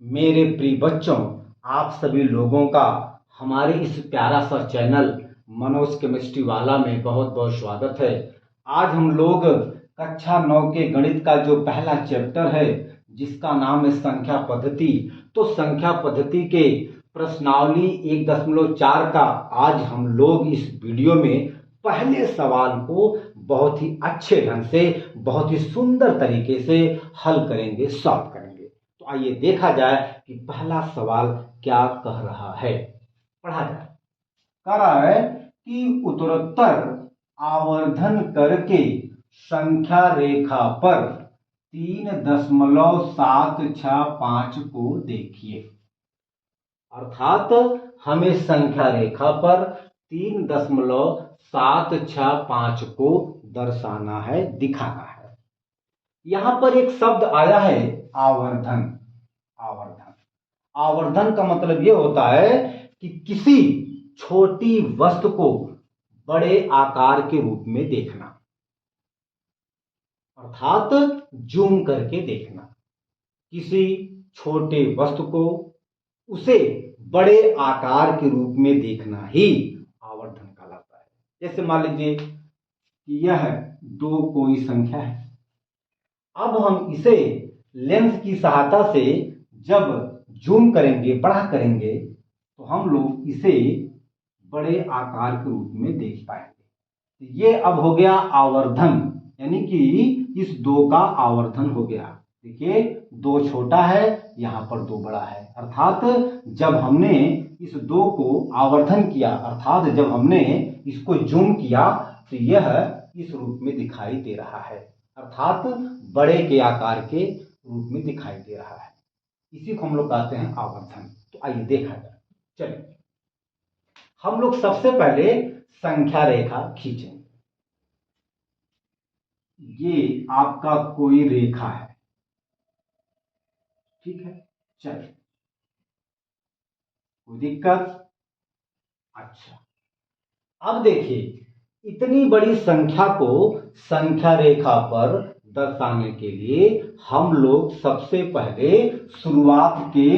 मेरे प्रिय बच्चों, आप सभी लोगों का हमारे इस प्यारा सा चैनल मनोज केमिस्ट्री वाला में बहुत बहुत स्वागत है। आज हम लोग कक्षा 9 के गणित का जो पहला चैप्टर है जिसका नाम है संख्या पद्धति, तो संख्या पद्धति के प्रश्नावली 1.4 का आज हम लोग इस वीडियो में पहले सवाल को बहुत ही अच्छे ढंग से, बहुत ही सुंदर तरीके से हल करेंगे, सॉल्व करेंगे। तो आइए देखा जाए कि पहला सवाल क्या कह रहा है। पढ़ा जाए। कह रहा है कि उत्तरोत्तर आवर्धन करके संख्या रेखा पर 3.765 को देखिए। अर्थात हमें संख्या रेखा पर 3.765 को दर्शाना है, दिखाना है। यहां पर एक शब्द आया है आवर्धन। आवर्धन आवर्धन का मतलब यह होता है कि किसी छोटी वस्तु को बड़े आकार के रूप में देखना, अर्थात जूम करके देखना। किसी छोटे वस्तु को उसे बड़े आकार के रूप में देखना ही आवर्धन कहलाता है। जैसे मान लीजिए कि यह 2 कोई संख्या है। अब हम इसे लेंस की सहायता से जब जूम करेंगे, बड़ा करेंगे, तो हम लोग इसे बड़े आकार के रूप में देख पाएंगे। ये अब हो गया आवर्धन, यानी कि इस 2 का आवर्धन हो गया। देखिए 2 छोटा है, यहां पर 2 बड़ा है। अर्थात जब हमने इस 2 को आवर्धन किया, अर्थात जब हमने इसको जूम किया, तो यह इस रूप में दिखाई दे रहा है, अर्थात बड़े के आकार के रूप में दिखाई दे रहा है। इसी को हम लोग कहते हैं आवर्धन। तो आइए देखा जाए। चलिए हम लोग सबसे पहले संख्या रेखा खींचेंगे। ये आपका कोई रेखा है, ठीक है। चलिए, कोई दिक्कत? अच्छा, अब देखिए इतनी बड़ी संख्या को संख्या रेखा पर दर्शाने के लिए हम लोग सबसे पहले शुरुआत के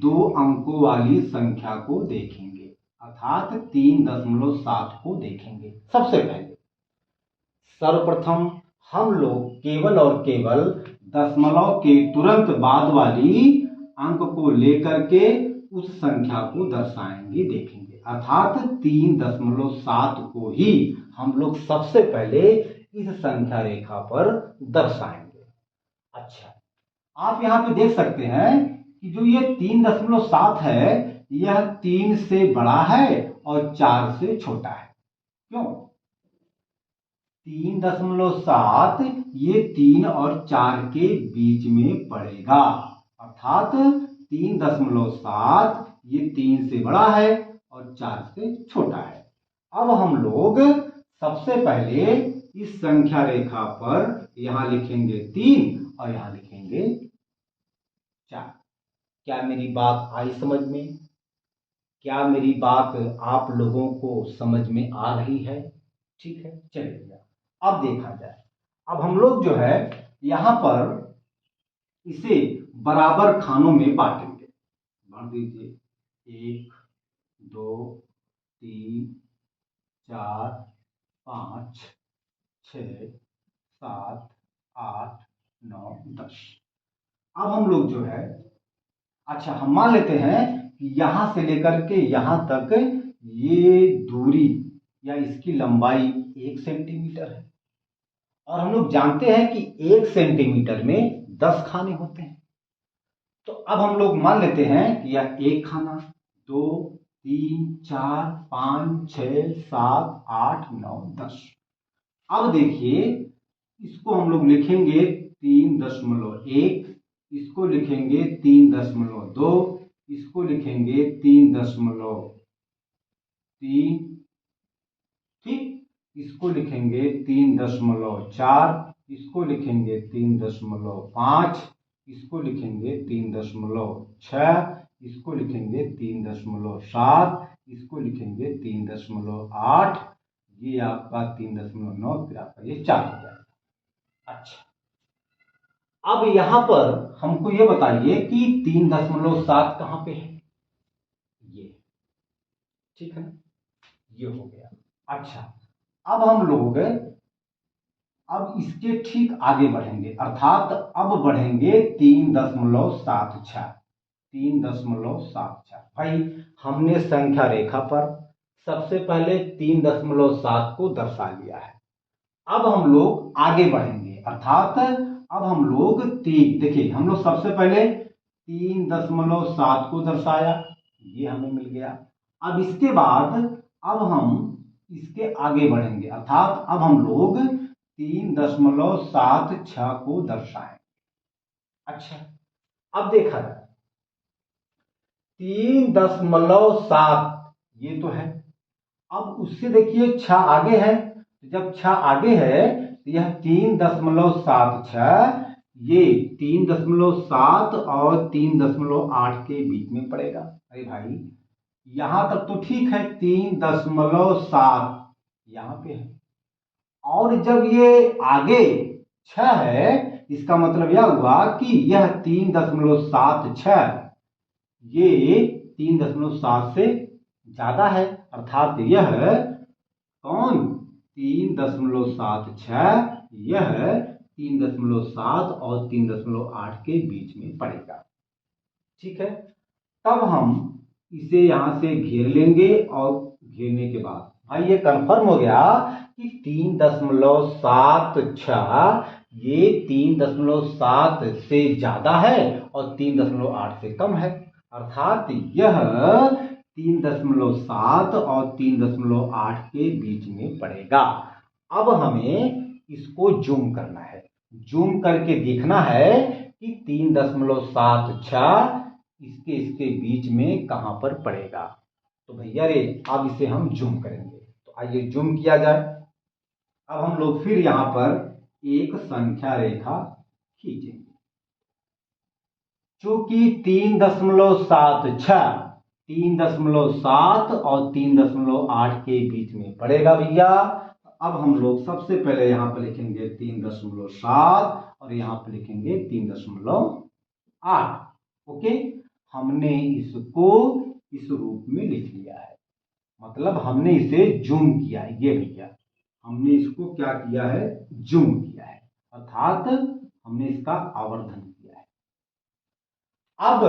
2 अंकों वाली संख्या को देखेंगे, अर्थात 3.7 को देखेंगे। सबसे पहले सर्वप्रथम हम लोग केवल और केवल दशमलव के तुरंत बाद वाली अंक को लेकर के उस संख्या को दर्शाएंगे, देखेंगे। अर्थात 3.7 को ही हम लोग सबसे पहले इस संख्या रेखा पर दर्शाएंगे। अच्छा, आप यहां पे देख सकते हैं कि जो ये 3.7 है, यह 3 से बड़ा है और 4 से छोटा है। क्यों? 3.7 ये 3 और 4 के बीच में पड़ेगा। अर्थात 3.7 ये 3 से बड़ा है और 4 से छोटा है। अब हम लोग सबसे पहले इस संख्या रेखा पर यहां लिखेंगे 3 और यहां लिखेंगे 4। क्या मेरी बात आई समझ में? क्या मेरी बात आप लोगों को समझ में आ रही है? ठीक है, चलिए अब देखा जाए। अब हम लोग जो है यहां पर इसे बराबर खानों में बांटेंगे। बांट दीजिए, 1 2 3 4 5 6 7 8 9 10। अब हम लोग जो है, अच्छा हम मान लेते हैं कि यहां से लेकर के यहां तक ये दूरी या इसकी लंबाई 1 सेंटीमीटर है, और हम लोग जानते हैं कि 1 सेंटीमीटर में 10 खाने होते हैं। तो अब हम लोग मान लेते हैं कि यह 1 खाना, 2 3 4 5 6 7 8 9 10। अब देखिए इसको हम लोग लिखेंगे 3.1, इसको लिखेंगे 3.2, इसको लिखेंगे 3.3, ठीक। इसको लिखेंगे 3.4, इसको लिखेंगे 3.5, इसको लिखेंगे 3.6, इसको लिखेंगे 3.7, इसको लिखेंगे 3.8, ये आपका 3.9, फिर आपका ये 4 हो जाएगा। अच्छा, अब यहां पर हमको ये बताइए कि 3.7 कहां पे है? ये, ठीक है ना, ये हो गया। अच्छा, अब हम लोग अब इसके ठीक आगे बढ़ेंगे, अर्थात अब बढ़ेंगे 3.76। 3.76 भाई, हमने संख्या रेखा पर सबसे पहले 3.7 को दर्शा लिया है। अब हम लोग आगे बढ़ेंगे, अर्थात अब हम लोग देखिए, हम लोग सबसे पहले 3.7 को दर्शाया, ये हमें मिल गया। अब इसके बाद अब हम इसके आगे बढ़ेंगे, अर्थात अब हम लोग 3.76 को दर्शाएं। अच्छा, अब देखा जाए 3.7 ये तो है। अब उससे देखिए 6 आगे है, जब 6 आगे है तो यह 3.76 ये 3.7 और 3.8 के बीच में पड़ेगा। अरे भाई, यहां तक तो ठीक है, 3.7 यहां पे है, और जब ये आगे 6 है, इसका मतलब यह हुआ कि यह 3.76 ये 3.7 से ज्यादा है, अर्थात यह कौन 3.76 यह 3.7 और 3.8 के बीच में पड़ेगा। ठीक है, तब हम इसे यहां से घेर लेंगे, और घेरने के बाद भाई ये कंफर्म हो गया कि 3.76 ये 3.7 से ज्यादा है और 3.8 से कम है, अर्थात यह 3.7 और 3.8 के बीच में पड़ेगा। अब हमें इसको जूम करना है, जूम करके देखना है कि 3.76 इसके इसके बीच में कहां पर पड़ेगा। तो भैया रे, अब इसे हम जूम करेंगे, तो आइए जूम किया जाए। अब हम लोग फिर यहां पर एक संख्या रेखा खींचेंगे, चूंकि 3.76 3.7 और 3.8 के बीच में पड़ेगा भैया। अब हम लोग सबसे पहले यहां पर लिखेंगे 3.7 और यहां पर लिखेंगे 3.8। ओके, हमने इसको इस रूप में लिख लिया है, मतलब हमने इसे जूम किया है। ये भैया, हमने इसको क्या किया है? जूम किया है, अर्थात हमने इसका आवर्धन किया है। अब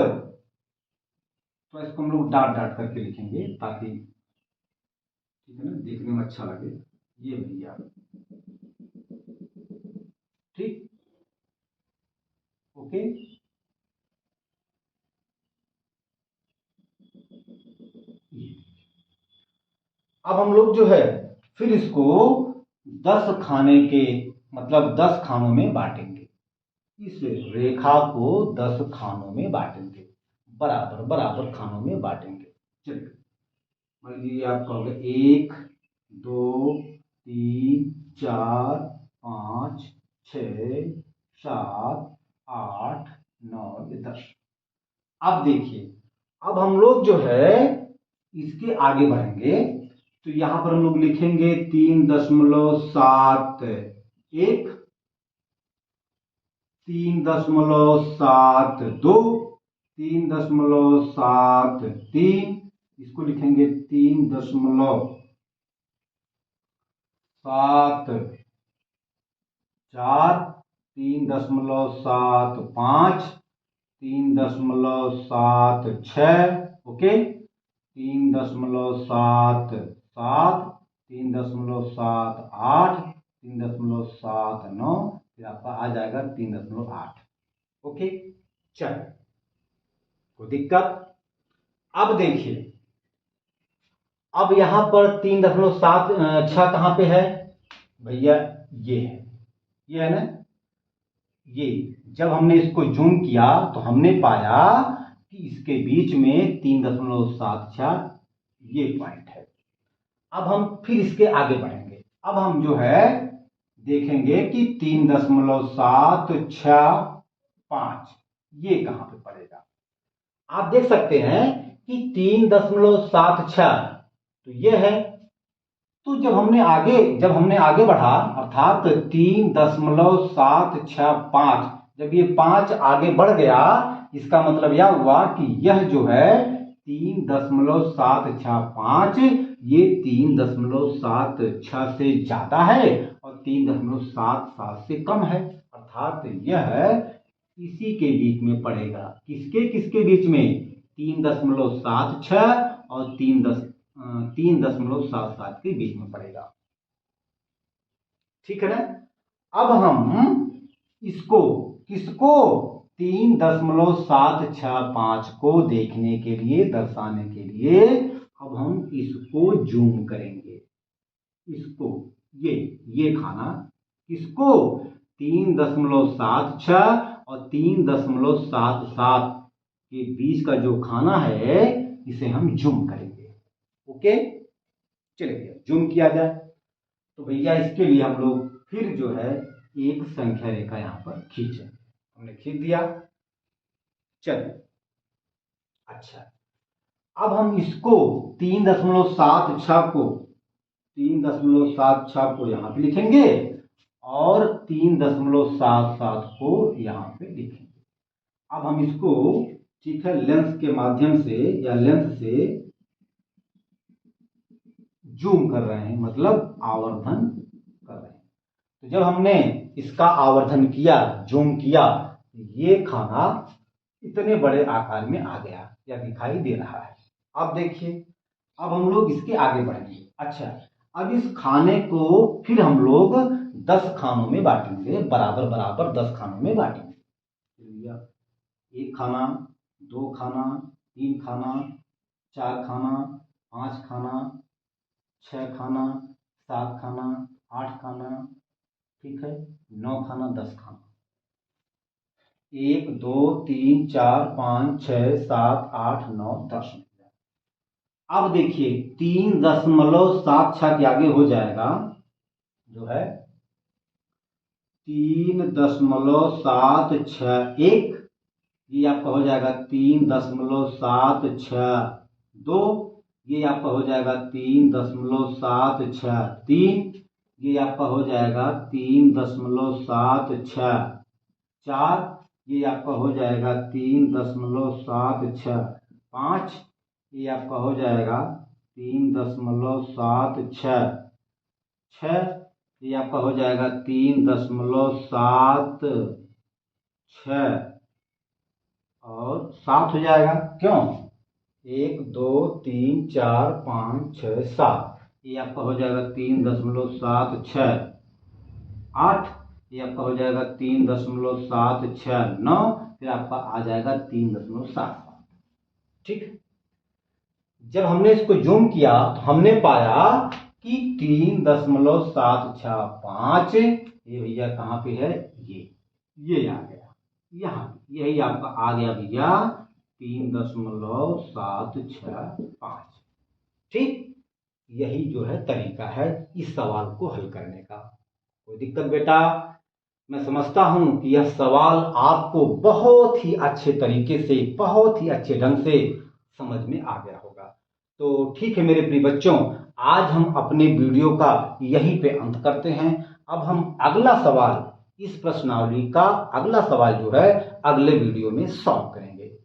तो इसको हम लोग डाट डाट करके लिखेंगे, ताकि ठीक है ना, देखने में अच्छा लगे। ये भैया, ठीक, ओके। अब हम लोग जो है फिर इसको 10 खाने के, मतलब 10 खानों में बांटेंगे। इस रेखा को 10 खानों में बांटेंगे, बराबर बराबर खानों में बांटेंगे। चलिए, मान लीजिए आप कहोगे 1 2 3 4 5 6 7 8 9 10। अब देखिए, अब हम लोग जो है इसके आगे बढ़ेंगे, तो यहां पर हम लोग लिखेंगे 3.71 3.72 3.73, इसको लिखेंगे 3.74 3.75 3.76, ओके, 3.77 3.78 3.79, फिर आपका आ जाएगा 3.8। ओके, चल, कोई दिक्कत? अब देखिए, अब यहां पर 3.76 कहां पे है भैया? ये है, ये है ना। ये जब हमने इसको जूम किया तो हमने पाया कि इसके बीच में 3.76 ये पॉइंट है। अब हम फिर इसके आगे बढ़ेंगे, अब हम जो है देखेंगे कि 3.765 ये कहां पे पड़ेगा। आप देख सकते हैं कि 3.76 तो ये है। तो जब हमने आगे बढ़ा, अर्थात 3.765 जब ये 5 आगे बढ़ गया, इसका मतलब यह हुआ कि यह जो है 3.765 ये 3.76 से ज्यादा है और 3.77 से कम है, अर्थात यह इसी के बीच में पड़ेगा। किसके किसके बीच में? 3.76 और 3.77 के बीच में पड़ेगा। ठीक है ना। अब हम इसको किसको 3.765 को देखने के लिए, दर्शाने के लिए अब हम इसको जूम करेंगे। इसको ये खाना किसको 3.76 और 3.77 के बीच का जो खाना है इसे हम जूम करेंगे। ओके, चलिए जूम किया जाए। तो भैया इसके लिए हम लोग फिर जो है एक संख्या रेखा यहां पर खींचे। हमने खींच दिया। चलिए, अच्छा, अब हम इसको 3.76 को यहां पे लिखेंगे और 3.77 को यहां पे लिखेंगे। अब हम इसको, ठीक है, लेंस के माध्यम से या लेंस से जूम कर रहे हैं, मतलब आवर्धन कर रहे हैं। तो जब हमने इसका आवर्धन किया, जूम किया, ये खाना इतने बड़े आकार में आ गया या दिखाई दे रहा है। अब देखिए, अब हम लोग इसके आगे बढ़ेंगे। अच्छा, अब इस खाने को फिर हम लोग 10 खानों में बांटेंगे, बराबर बराबर 10 खानों में बांटेंगे। एक खाना, 2 खाना, 3 खाना, 4 खाना, 5 खाना, 6 खाना, 7 खाना, 8 खाना, ठीक है, 9 खाना, 10 खाना। 1 2 3 4 5 6 7 8 9 10। अब देखिए 3.76 के आगे हो जाएगा जो है 3.761, ये आपका हो जाएगा 3.762, ये आपका हो जाएगा 3.763, ये आपका हो जाएगा 3.764, ये आपका हो जाएगा 3.765, ये आपका हो जाएगा 3.766, ये आपका हो जाएगा 3.76 और 7 हो जाएगा। क्यों? 1 2 3 4 5 6 7, ये आपका हो जाएगा 3.768, ये आपका हो जाएगा 3.769, फिर आपका आ जाएगा 3.77। ठीक, जब हमने इसको जूम किया तो हमने पाया कि 3.765 ये भैया कहाँ पे है? ये आ गया यहाँ, यही आपका आ गया भैया 3.765। ठीक, यही जो है तरीका है इस सवाल को हल करने का। कोई दिक्कत बेटा? मैं समझता हूं कि यह सवाल आपको बहुत ही अच्छे तरीके से, बहुत ही अच्छे ढंग से समझ में आ गया होगा। तो ठीक है मेरे प्रिय बच्चों, आज हम अपने वीडियो का यहीं पे अंत करते हैं। अब हम अगला सवाल, इस प्रश्नावली का अगला सवाल जो है अगले वीडियो में सॉल्व करेंगे।